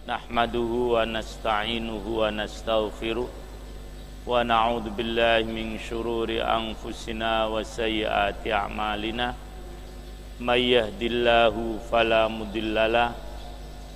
Nahmaduhu wa nasta'inuhu wa nastaghfiruh wa na'udzu billahi min syururi anfusina wa sayyiati a'malina may yahdihillahu fala mudhillalah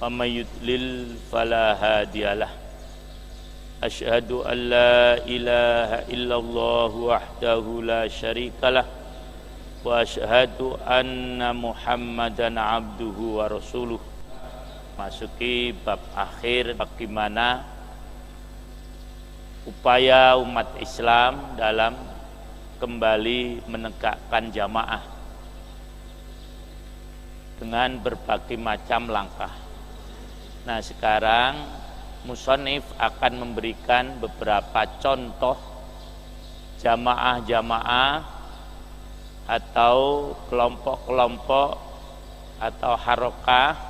wa may yudlil fala hadiyalah. Asyhadu an la ilaha illallah wahdahu la syarikalah wa asyhadu anna Muhammadan abduhu wa rasuluh. Masuki bab akhir bagaimana upaya umat Islam dalam kembali menegakkan jamaah dengan berbagai macam langkah. Nah, sekarang musannif akan memberikan beberapa contoh jamaah-jamaah atau kelompok-kelompok atau harokah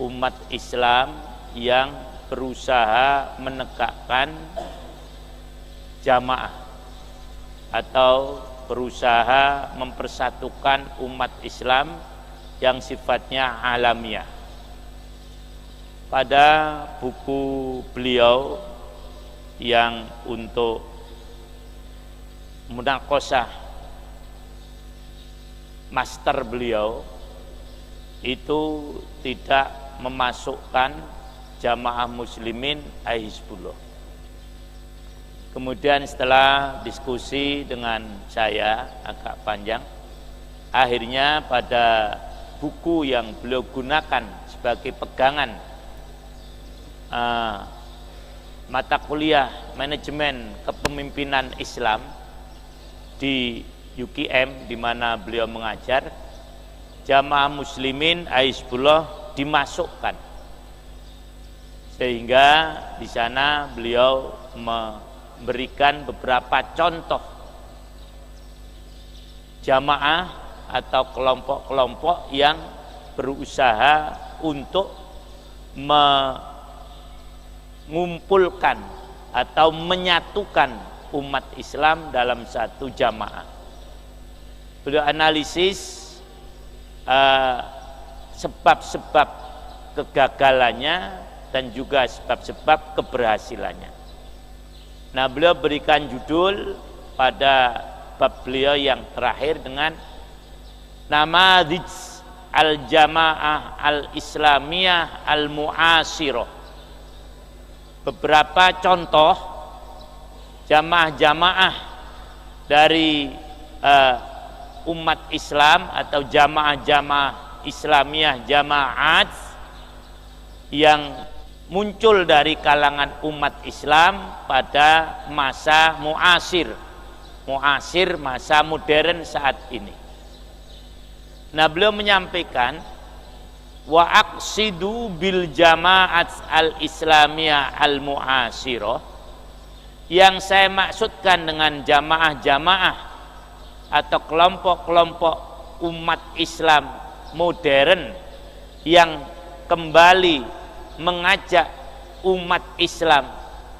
umat Islam yang berusaha menegakkan jamaah atau berusaha mempersatukan umat Islam yang sifatnya alamiah. Pada buku beliau yang untuk munaqashah master beliau itu tidak memasukkan jamaah muslimin Hizbullah. Kemudian setelah diskusi dengan saya agak panjang, akhirnya pada buku yang beliau gunakan sebagai pegangan mata kuliah manajemen kepemimpinan Islam di UKM di mana beliau mengajar, jamaah muslimin Hizbullah dimasukkan, sehingga di sana beliau memberikan beberapa contoh jamaah atau kelompok-kelompok yang berusaha untuk mengumpulkan atau menyatukan umat Islam dalam satu jamaah. Beliau analisis sebab-sebab kegagalannya dan juga sebab-sebab keberhasilannya. Nah, beliau berikan judul pada bab beliau yang terakhir dengan Namadzij al-Jamaah al-Islamiyah al-Mu'asirah. Beberapa contoh jamaah-jamaah dari umat Islam atau jamaah-jamaah Islamiyah, jamaat yang muncul dari kalangan umat Islam pada masa muasir, masa modern saat ini. Nah, beliau menyampaikan wa aqsidu bil jamaat al-islamiyah al-muasirah, yang saya maksudkan dengan jamaah-jamaah atau kelompok-kelompok umat Islam modern yang kembali mengajak umat Islam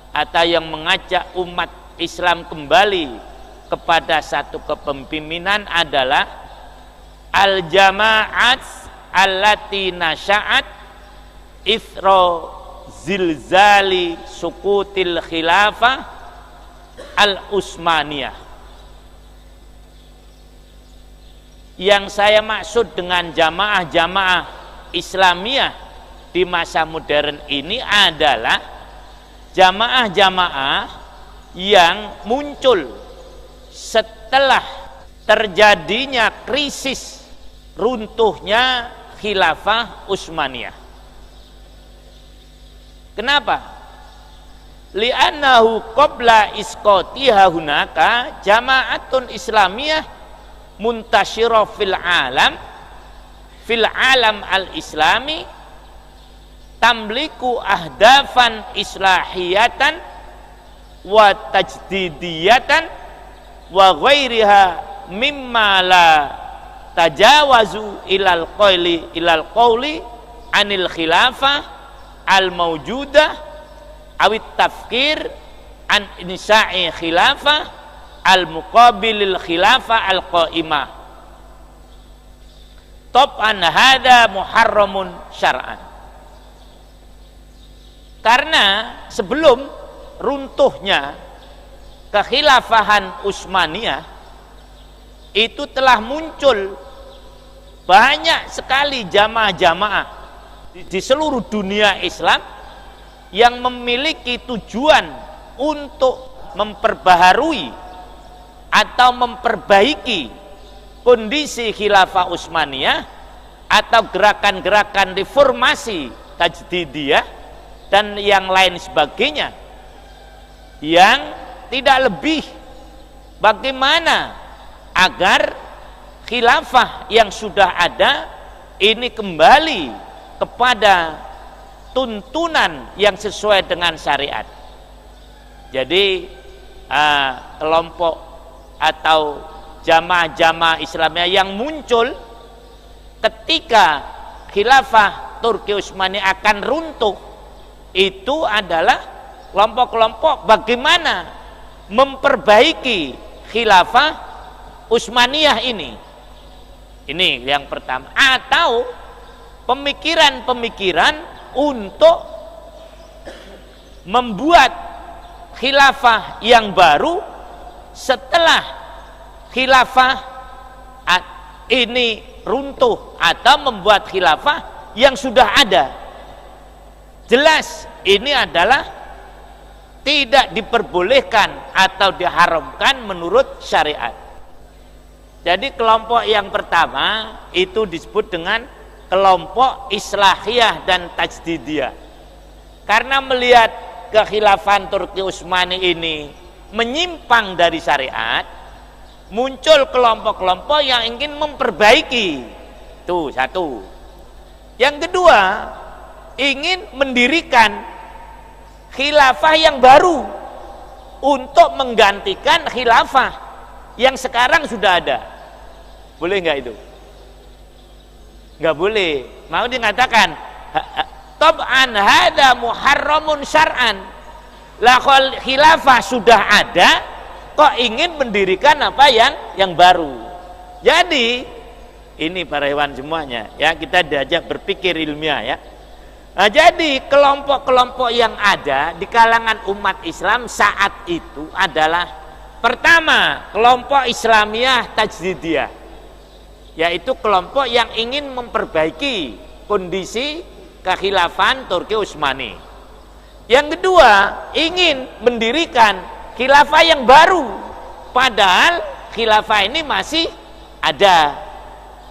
atau yang mengajak umat Islam kembali kepada satu kepemimpinan adalah al-jama'at allati nasya'at ithra zilzali sukutil khilafah al-Utsmaniyah. Yang saya maksud dengan jamaah-jamaah Islamiyah di masa modern ini adalah jamaah-jamaah yang muncul setelah terjadinya krisis runtuhnya khilafah Utsmaniyah. Kenapa? Li'annahu qabla isqatiha hunaka jama'atun islamiyah muntasyirah fil alam al-islami tamliku ahdafan islahiyatan wa tajdidiyatan wa ghairiha mimma la tajawazu ilal qawli anil khilafah al mawjudah awit tafkir an insa'i khilafah al muqabilil khilafah al qaimah. Tab'an hadza muharramun syar'an. Karena sebelum runtuhnya kekhilafahan Utsmaniyah itu telah muncul banyak sekali jamaah-jamaah di seluruh dunia Islam yang memiliki tujuan untuk memperbaharui atau memperbaiki kondisi khilafah Utsmaniyah atau gerakan-gerakan reformasi tajdidiyah dan yang lain sebagainya, yang tidak lebih bagaimana agar khilafah yang sudah ada ini kembali kepada tuntunan yang sesuai dengan syariat. Jadi kelompok atau jamaah-jamaah Islamnya yang muncul ketika khilafah Turki Utsmani akan runtuh itu adalah kelompok-kelompok bagaimana memperbaiki khilafah Utsmaniyah ini. Ini yang pertama. Atau pemikiran-pemikiran untuk membuat khilafah yang baru setelah khilafah ini runtuh, atau membuat khilafah yang sudah ada. Jelas ini adalah tidak diperbolehkan atau diharamkan menurut syariat. Jadi kelompok yang pertama itu disebut dengan kelompok Islahiyah dan Tajdidiyah. Karena melihat kekhilafahan Turki Utsmani ini menyimpang dari syariat, muncul kelompok-kelompok yang ingin memperbaiki. Itu satu. Yang kedua, ingin mendirikan khilafah yang baru untuk menggantikan khilafah yang sekarang sudah ada. Boleh nggak itu? Nggak boleh. Mau dikatakan tab'an hada muharramun syar'an. Lah kalau khilafah sudah ada, kok ingin mendirikan apa yang baru. Jadi ini para hewan semuanya ya, kita diajak berpikir ilmiah ya. Nah, jadi kelompok-kelompok yang ada di kalangan umat Islam saat itu adalah pertama kelompok Islamiyah Tajdidiyah, yaitu kelompok yang ingin memperbaiki kondisi kekhilafahan Turki Utsmani. Yang kedua, ingin mendirikan khilafah yang baru, padahal khilafah ini masih ada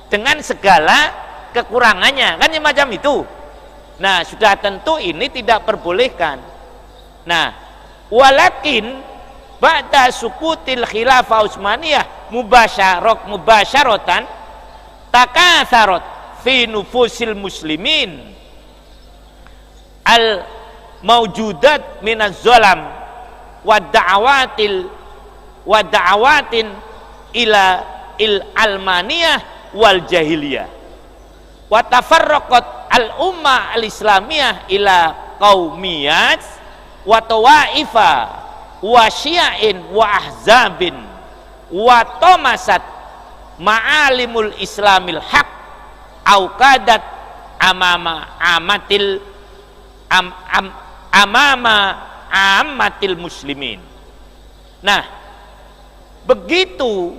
dengan segala kekurangannya, kan yang macam itu. Nah, sudah tentu ini tidak perbolehkan. Nah, walakin ba'da sukutil khilafah Utsmaniyah mubasyaratan takatsarat fi nufusil muslimin al maujudat minaz zalam wa da'awatin ila almaniyah wal jahiliyah wa tafarraqat al ummah al islamiyah ila qaumiyat wa tawaifa wa syi'in wa ahzabin wa tamasat ma'alimul islamil haq au kadat amama amatil muslimin. Nah, begitu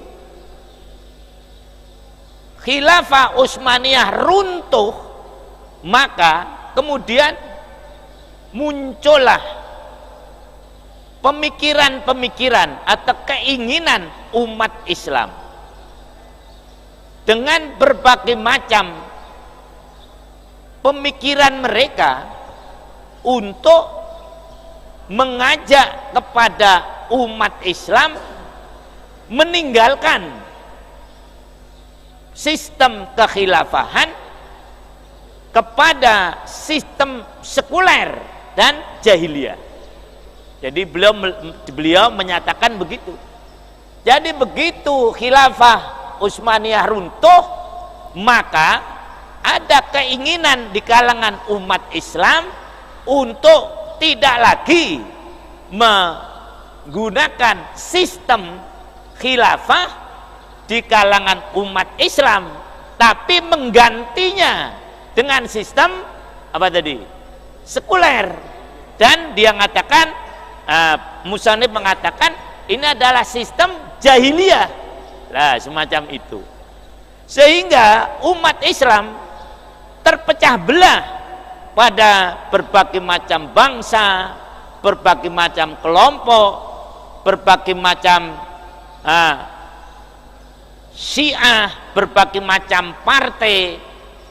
khilafah Utsmaniyah runtuh, maka kemudian muncullah pemikiran-pemikiran atau keinginan umat Islam dengan berbagai macam pemikiran mereka untuk mengajak kepada umat Islam meninggalkan sistem kekhilafahan kepada sistem sekuler dan jahiliyah. Jadi beliau menyatakan begitu. Jadi begitu khilafah Utsmaniyah runtuh, maka ada keinginan di kalangan umat Islam untuk tidak lagi menggunakan sistem khilafah di kalangan umat Islam, tapi menggantinya dengan sistem apa tadi? Sekuler. Dan dia mengatakan, Musannif mengatakan ini adalah sistem jahiliyah. Lah semacam itu. Sehingga umat Islam terpecah belah pada berbagai macam bangsa, berbagai macam kelompok, berbagai macam Syiah, berbagai macam partai,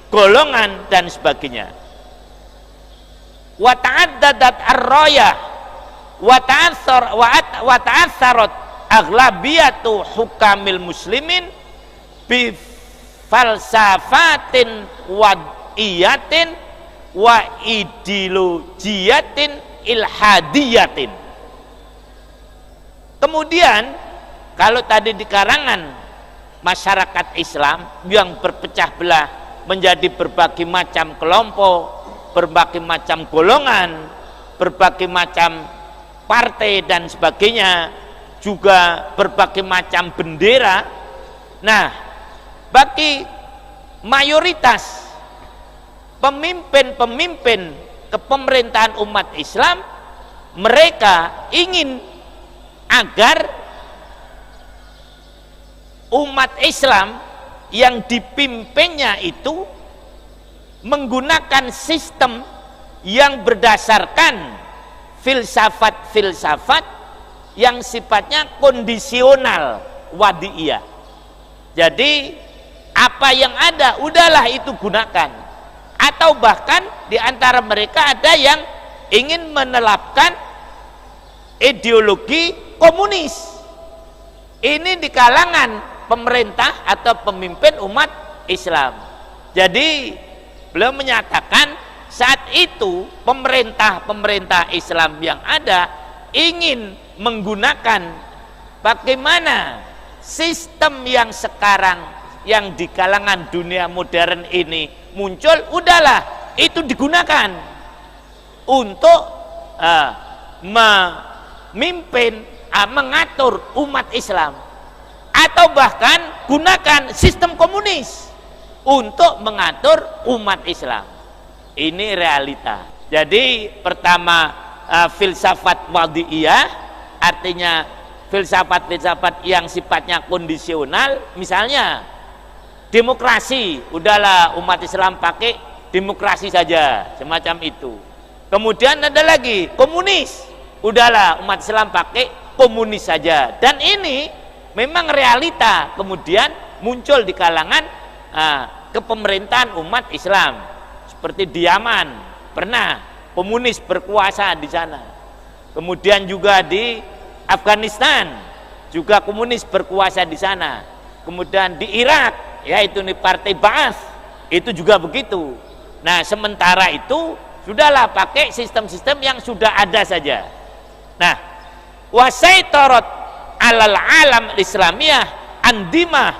golongan dan sebagainya. Wa ta'addadat ar-rayah wa ta'assarat aghlabiyatu hukamil muslimin bi falsafatin wadiyatin wa ideologiyatin ilhadiyatin. Kemudian kalau tadi di karangan masyarakat Islam yang berpecah belah menjadi berbagai macam kelompok, berbagai macam golongan, berbagai macam partai dan sebagainya, juga berbagai macam bendera. Nah, bagi mayoritas pemimpin-pemimpin kepemerintahan umat Islam, mereka ingin agar umat Islam yang dipimpinnya itu menggunakan sistem yang berdasarkan filsafat-filsafat yang sifatnya kondisional wadiyah. Jadi apa yang ada udahlah itu gunakan, atau bahkan di antara mereka ada yang ingin menelapkan ideologi komunis. Ini di kalangan pemerintah atau pemimpin umat Islam. Jadi beliau menyatakan saat itu pemerintah Islam yang ada ingin menggunakan bagaimana sistem yang sekarang yang di kalangan dunia modern ini muncul, udahlah itu digunakan untuk memimpin, mengatur umat Islam, atau bahkan gunakan sistem komunis untuk mengatur umat Islam. Ini realita. Jadi pertama filsafat wadiyah, artinya filsafat-filsafat yang sifatnya kondisional. Misalnya demokrasi, udahlah umat Islam pakai demokrasi saja, semacam itu. Kemudian ada lagi komunis, udahlah umat Islam pakai komunis saja. Dan ini memang realita kemudian muncul di kalangan kepemerintahan umat Islam. Seperti di Yaman pernah komunis berkuasa di sana. Kemudian juga di Afghanistan juga komunis berkuasa di sana. Kemudian di Irak, yaitu di Partai Ba'ath, itu juga begitu. Nah, sementara itu sudahlah pakai sistem-sistem yang sudah ada saja. Nah, wasaitarat alal alam islamiyah andimah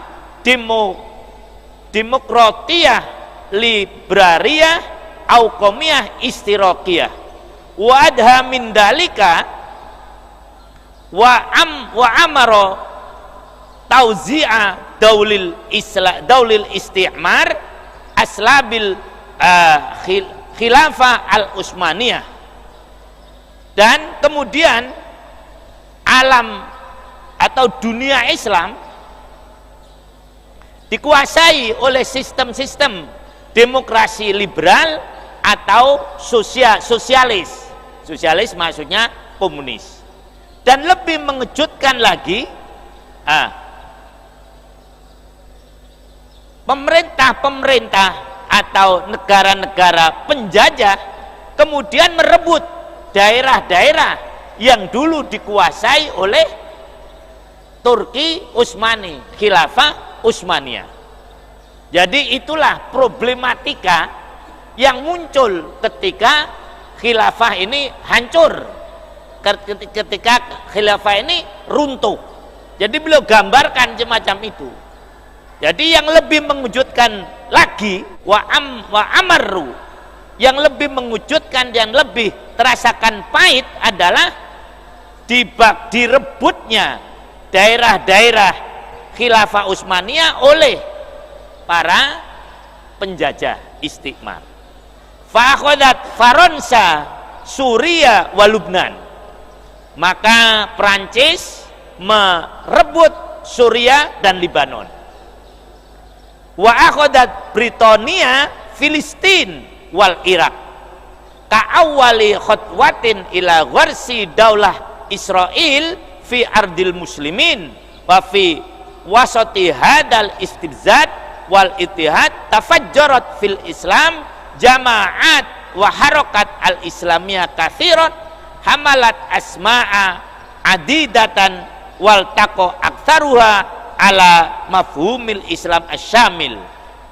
demokratiyah librariyah au qomiyah istirokiyah wa adha min dalika wa amaro tauzi'a daulil istimar aslabil khilafah al-Utsmaniyah. Dan kemudian alam atau dunia Islam dikuasai oleh sistem-sistem demokrasi liberal atau sosialis. Sosialis maksudnya komunis. Dan lebih mengejutkan lagi, pemerintah-pemerintah atau negara-negara penjajah kemudian merebut daerah-daerah yang dulu dikuasai oleh Turki Utsmani, Khilafah Utsmaniyah. Jadi itulah problematika yang muncul ketika khilafah ini hancur, ketika khilafah ini runtuh. Jadi beliau gambarkan semacam itu. Jadi yang lebih mengejutkan lagi wa amaru, yang lebih mengejutkan, yang lebih terasakan pahit adalah direbutnya daerah-daerah khilafah Utsmaniyah oleh para penjajah istikmar. Fa'akhadat Faransa Suria wa Lubnan. Maka Prancis merebut Suria dan Libanon. Wa akhadat Britania Filistin wal Irak. Ka'awwali khutwatin ila gharsi daulah Israel fi ardil muslimin wa fi wasati hadal istibzad wal ittihad tafajjarat fil Islam jama'at wa harakat al-islamiyah kathirat hamalat asma'a adidatan wal taqo aktsaruha ala mafhumil Islam asyamil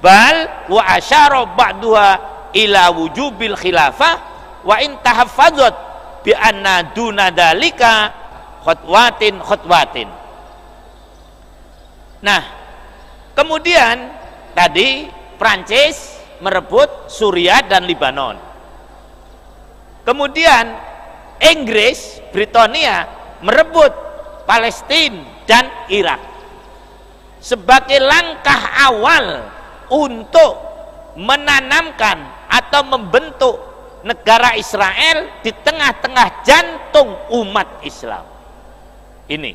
bal wa asyara ba'duha ila wujubil khilafah wa in tahaffazat bi anna duna dalika khutwatin. Nah, kemudian tadi Prancis merebut Suria dan Libanon. Kemudian Inggris, Britania merebut Palestina dan Irak. Sebagai langkah awal untuk menanamkan atau membentuk negara Israel di tengah-tengah jantung umat Islam. Ini.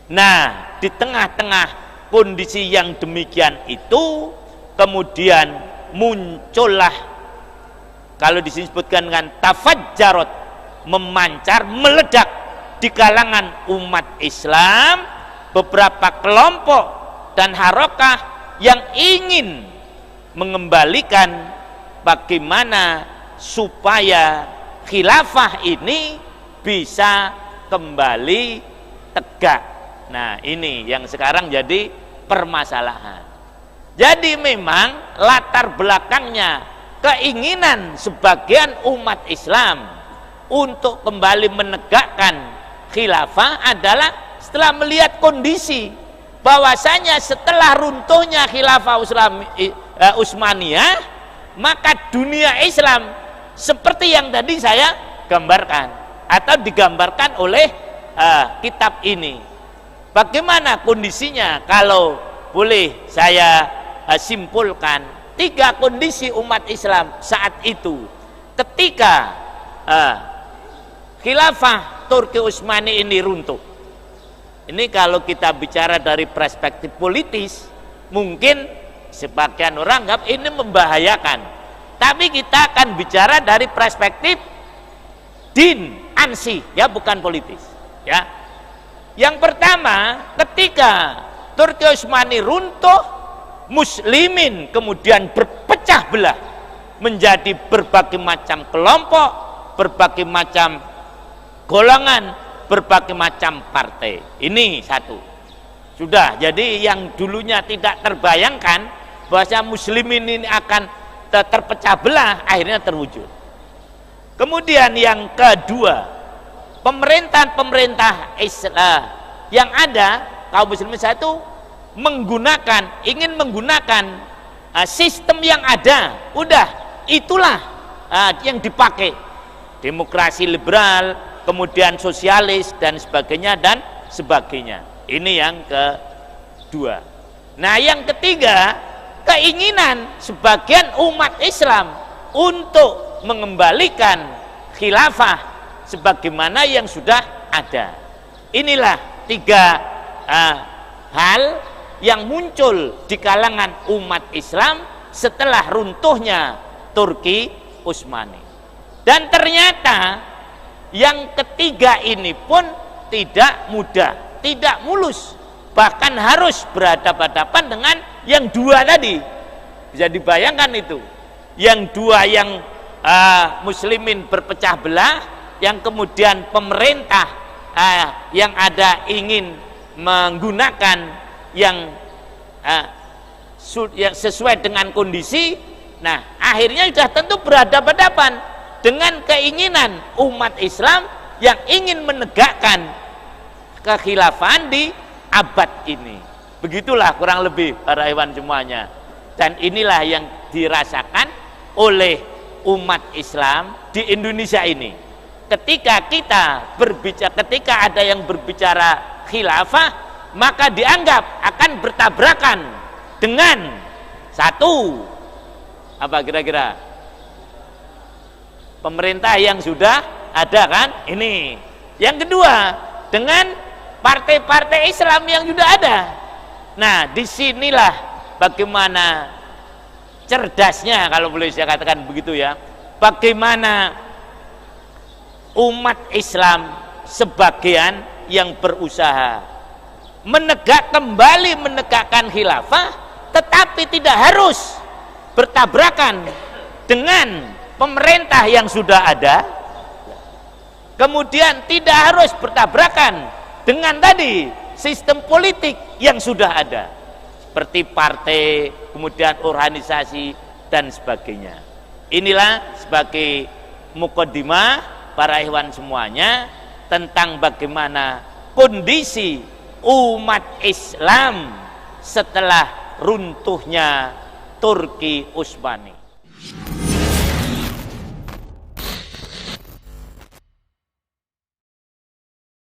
Nah, di tengah-tengah kondisi yang demikian itu kemudian muncullah, kalau disebutkan dengan tafajjarat, memancar, meledak di kalangan umat Islam beberapa kelompok dan harakah yang ingin mengembalikan bagaimana supaya khilafah ini bisa kembali tegak. Nah, ini yang sekarang jadi permasalahan. Jadi memang latar belakangnya keinginan sebagian umat Islam untuk kembali menegakkan khilafah adalah setelah melihat kondisi bahwasanya setelah runtuhnya khilafah Utsmaniyah, maka dunia Islam seperti yang tadi saya gambarkan atau digambarkan oleh kitab ini. Bagaimana kondisinya? Kalau boleh saya simpulkan, 3 kondisi umat Islam saat itu ketika khilafah Turki Utsmani ini runtuh. Ini kalau kita bicara dari perspektif politis, mungkin sebagian orang anggap ini membahayakan. Tapi kita akan bicara dari perspektif din, ansi, ya, bukan politis, ya. Yang pertama, ketika Turki Utsmani runtuh, muslimin kemudian berpecah belah menjadi berbagai macam kelompok, berbagai macam golongan, berbagai macam partai. Ini satu. Sudah, jadi yang dulunya tidak terbayangkan bahwa muslimin ini akan terpecah belah, akhirnya terwujud. Kemudian yang kedua, pemerintah Islam yang ada, kaum muslimin satu ingin menggunakan sistem yang ada. Udah, itulah yang dipakai. Demokrasi liberal, kemudian sosialis dan sebagainya dan sebagainya. Ini yang kedua. Nah, yang ketiga, keinginan sebagian umat Islam untuk mengembalikan khilafah sebagaimana yang sudah ada. Inilah 3 hal yang muncul di kalangan umat Islam setelah runtuhnya Turki Utsmani. Dan ternyata yang ketiga ini pun tidak mudah, tidak mulus, bahkan harus berhadapan-hadapan dengan yang 2 tadi. Bisa dibayangkan itu, yang 2 yang muslimin berpecah belah, yang kemudian pemerintah yang ada ingin menggunakan yang sesuai dengan kondisi. Nah, akhirnya sudah tentu berhadapan-hadapan dengan keinginan umat Islam yang ingin menegakkan kekhilafahan di abad ini. Begitulah kurang lebih para hewan semuanya. Dan inilah yang dirasakan oleh umat Islam di Indonesia ini. Ketika ada yang berbicara khilafah, maka dianggap akan bertabrakan dengan satu, apa kira-kira? pemerintah yang sudah ada kan ini. Yang kedua, dengan partai-partai Islam yang sudah ada. Nah, disinilah bagaimana cerdasnya, kalau boleh saya katakan begitu ya, bagaimana umat Islam sebagian yang berusaha menegakkan khilafah, tetapi tidak harus bertabrakan dengan pemerintah yang sudah ada, kemudian tidak harus bertabrakan dengan tadi sistem politik yang sudah ada seperti partai, kemudian organisasi dan sebagainya. Inilah sebagai mukaddimah para ikhwan semuanya tentang bagaimana kondisi umat Islam setelah runtuhnya Turki Utsmani.